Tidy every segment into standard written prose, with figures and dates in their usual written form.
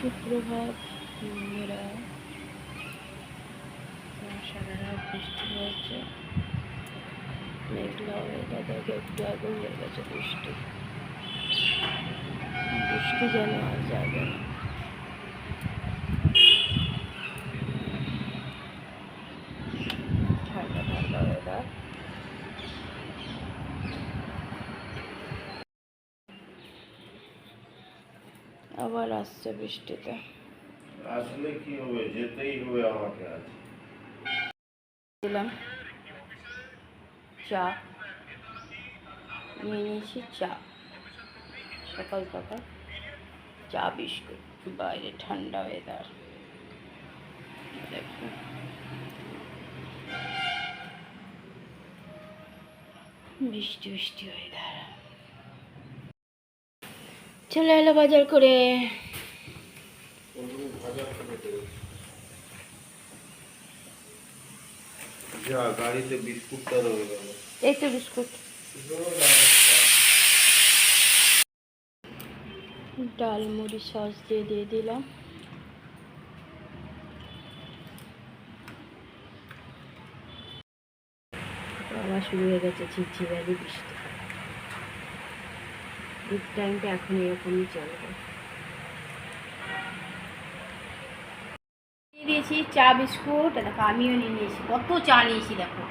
সুপ্রভাত বন্ধুরা। সারা রাত বৃষ্টি হয়েছে, মেঘলা ওয়েদার দেখে একটু আগে হয়ে গেছে বৃষ্টি। বৃষ্টি যেন আর যাবে না। ঠান্ডা ঠান্ডা ওয়েদার। আবার আসছে বৃষ্টিতে। আসলে কি হবে, যেতেই হবে আমাকে। আজ দিলাম চা, নিয়ে নিয়েছি চা, সকাল সকাল চা বিস্কুট। বাইরে ঠান্ডা ওয়েদার, দেখুন বৃষ্টি বৃষ্টি ওয়েদার। চলে এলো বাজার করে। যা গাড়িতে বিস্কুটটা রয়ে গেল। এই তো বিস্কুট, ডাল মুড়ি সস দিয়ে দিলাম। আবার শুরু হয়ে গেছে ঝিরঝিরালি বৃষ্টি। এই টাইমটা এখন এরকমই চলবে। দিয়েছি চা বিস্কুট, দেখো আমিও নিয়ে নিয়েছি। কত চা নিয়েছি দেখো,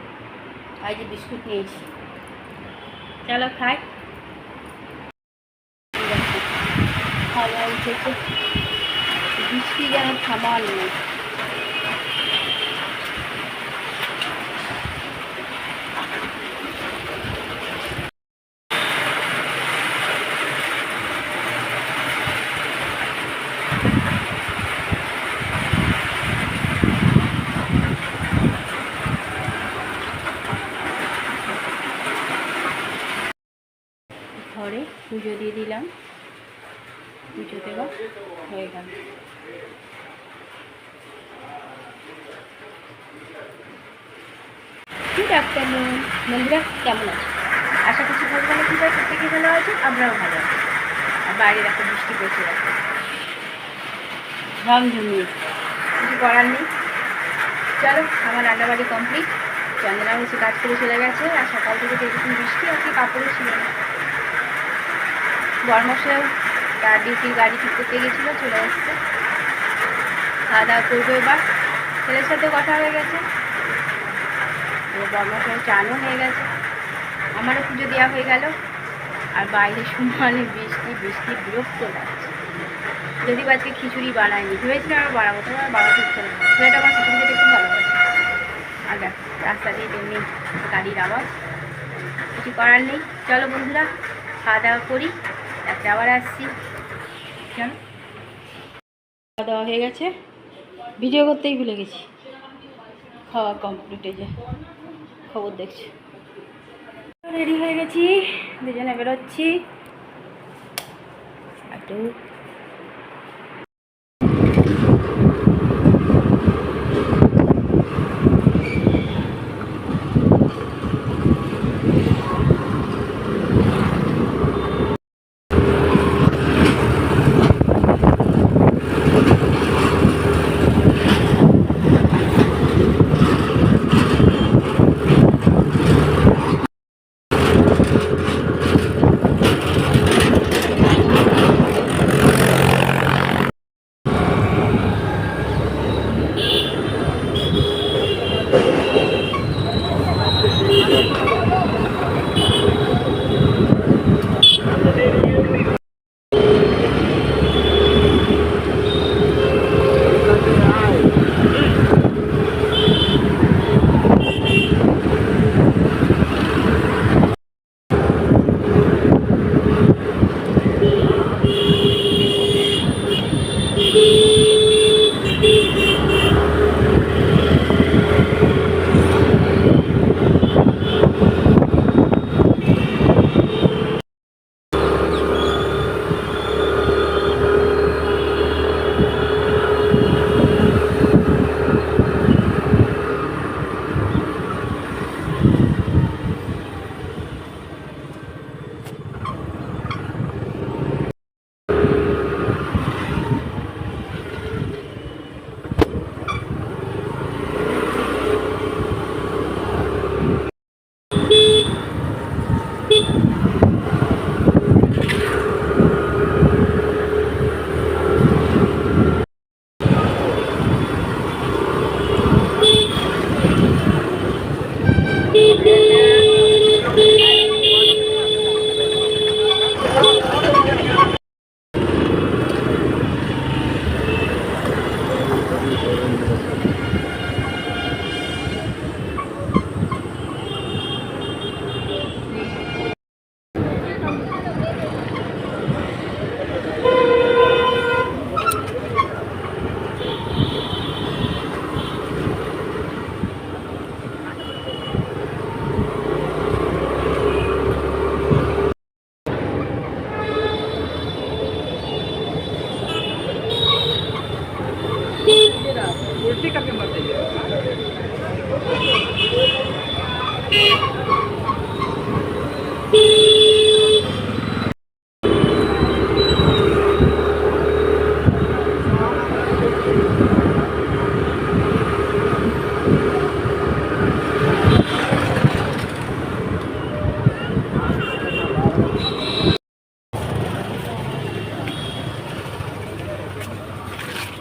এই যে বিস্কুট নিয়েছি। চলো খাই। হাওয়া উঠেছে, বৃষ্টি যেন থামার নেই। ঘরে পুজো দিয়ে দিলাম, পুজো দেওয়া হয়ে গেল। গুড আফটারনুন বন্ধুরা, কেমন আছে? আশা করছি ভগবানের কৃপায় প্রত্যেকে ভালো আছে, আমরাও ভালো আছি। আর বাইরে দেখো বৃষ্টি পড়ছে, দেখো ঝমঝমিয়ে, কিছু করার নেই। চলো, আমার রান্নাবাড়ি কমপ্লিট। চন্দনা হচ্ছে কাজ করে চলে গেছে, আর সকাল থেকে যেরকম বৃষ্টি আজকে কাপড়ও ছিল না। বরমশাইও তার ডিউটির গাড়ি ঠিক করতে গেছিলো, চলে এসছে। খাওয়া দাওয়া করবো এবার। ছেলের সাথে কথা হয়ে গেছে, বরমশাই চানও হয়ে গেছে, আমারও পুজো দেওয়া হয়ে গেল। আর বাইরে সমানে বৃষ্টি বৃষ্টি, বিরক্ত লাগছে। যদি আজকে খিচুড়ি বানাইনি, ভেবেছিলাম আর বানাবো, তোমার বানাতে ইচ্ছে না। ছেলেটা আমার খিচুড়ি খেতে খুব ভালোবাসে। আর দেখ রাস্তা দিয়ে তেমনি গাড়ির আওয়াজ, কিছু করার নেই। চলো বন্ধুরা, খাওয়া দাওয়া করি, রাত্রে আবার আসছি। চলো, খাওয়া দাওয়া হয়ে গেছে, ভিডিও করতেই ভুলে গেছি। খাওয়া কমপ্লিট, যে খবর দেখছি। রেডি হয়ে গেছি, দুজনে বেরোচ্ছি একটু।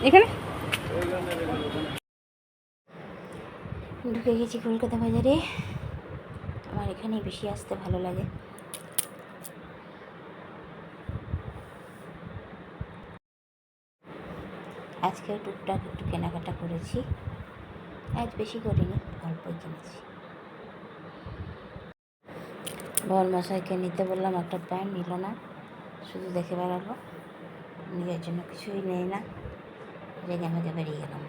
এখানে ঢুকে গেছি কলকাতা বাজারে। আমার এখানে বেশি আসতে ভালো লাগে। আজকে টুকটাক একটু কেনাকাটা করেছি, আজ বেশি করিনি, অল্পই কিনেছি। বরমশাইকে নিতে বললাম, একটা প্যান্ট নিল না, শুধু দেখে বেড়ালো, নিজের জন্য কিছুই নেই না, রেগে মেগে বেরিয়ে গেলাম।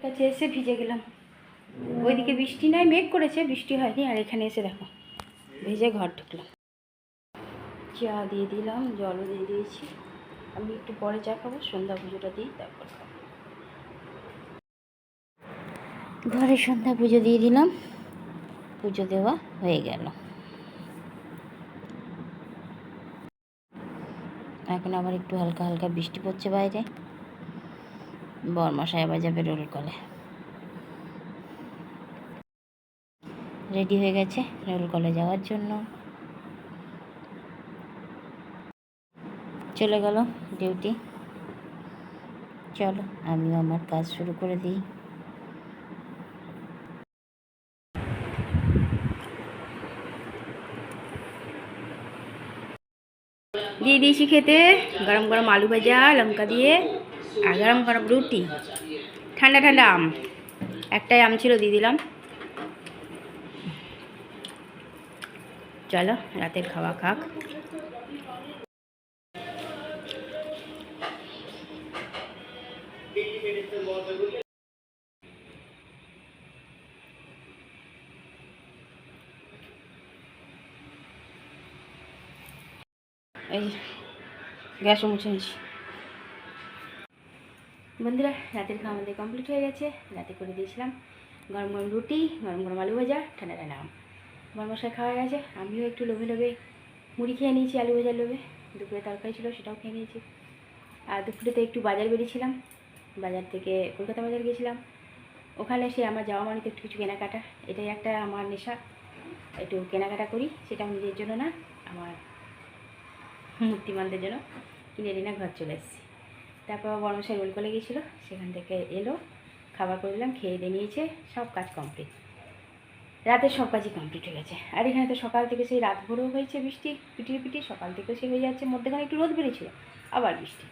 কাছে এসে ভিজে গেলাম। ওইদিকে বৃষ্টি নয়, মেঘ করেছে, বৃষ্টি হয়নি। আর এখানে এসে দেখো ভিজে ঘর ঢুকলাম। চা দিয়ে দিলাম, জলও দিয়ে দিয়েছি। আমি একটু পরে চা খাবো, সন্ধ্যা পুজোটা দিই তারপর খাবো। ঘরে সন্ধ্যা পুজো দিয়ে দিলাম, পুজো দেওয়া হয়ে গেল। এখন আবার একটু হালকা হালকা বৃষ্টি পড়ছে বাইরে। বরমশাই আবার যাবে রোল কলে, রেডি হয়ে গেছে রোল কলে যাওয়ার জন্য। চলে গেল ডিউটি। চলো আমিও আমার কাজ শুরু করে দিই। দিয়ে দিয়েছি খেতে গরম গরম আলু ভাজা লঙ্কা দিয়ে, আর গরম গরম রুটি, ঠান্ডা ঠান্ডা আম, একটাই আম ছিল দিয়ে দিলাম। চলো রাতের খাওয়া খাক। এই গ্যাসও মুছে নিচ্ছি। বন্ধুরা রাতের খাওয়া আমাদের কমপ্লিট হয়ে গেছে। রাতে করে দিয়েছিলাম গরম গরম রুটি, গরম গরম আলু ভাজা, ঠান্ডা ঠান্ডা আম। বরমশাই খাওয়া গেছে, আমিও একটু লোভে লোভে মুড়ি খেয়ে নিয়েছি, আলু ভাজার লোভে। দুপুরে তরকারি ছিল, সেটাও খেয়ে নিয়েছি। আর দুপুরেতে একটু বাজার বেরিয়েছিলাম, বাজার থেকে কলকাতা বাজার গেছিলাম। ওখানে সে আমার যাওয়া মানে তো একটু কিছু কেনাকাটা, এটাই একটা আমার নেশা, একটু কেনাকাটা করি। সেটা নিজের জন্য না, আমার মূর্তিমানদের জন্য কিনে নিয়ে ঘর চলে এসেছি। তারপর বরমশাই রোল করে গিয়েছিলো, সেখান থেকে এলো, খাবার করে দিলাম, খেয়ে দিয়ে নিয়েছে, সব কাজ কমপ্লিট। রাতের সব কাজই কমপ্লিট হয়ে গেছে। আর এখানে তো সকাল থেকে সেই রাত ভোরও হয়েছে বৃষ্টি, পিটিয়ে পিটিয়ে সকাল থেকেও সে হয়ে যাচ্ছে, মধ্যেখানে একটু রোদ বেরিয়েছিল, আবার বৃষ্টি।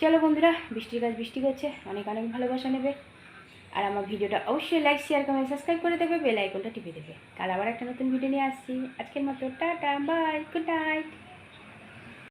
চলো বন্ধুরা, বৃষ্টির কাজ বৃষ্টি করছে, অনেক অনেক ভালোবাসা নেবে। আর আমার ভিডিওটা অবশ্যই লাইক শেয়ার কমেন্ট সাবস্ক্রাইব করে দেবে, বেল আইকনটা টিপে দেবে। কাল আবার একটা নতুন ভিডিও নিয়ে আসছি। আজকের মতো টাটা, বাই, গুড নাইট।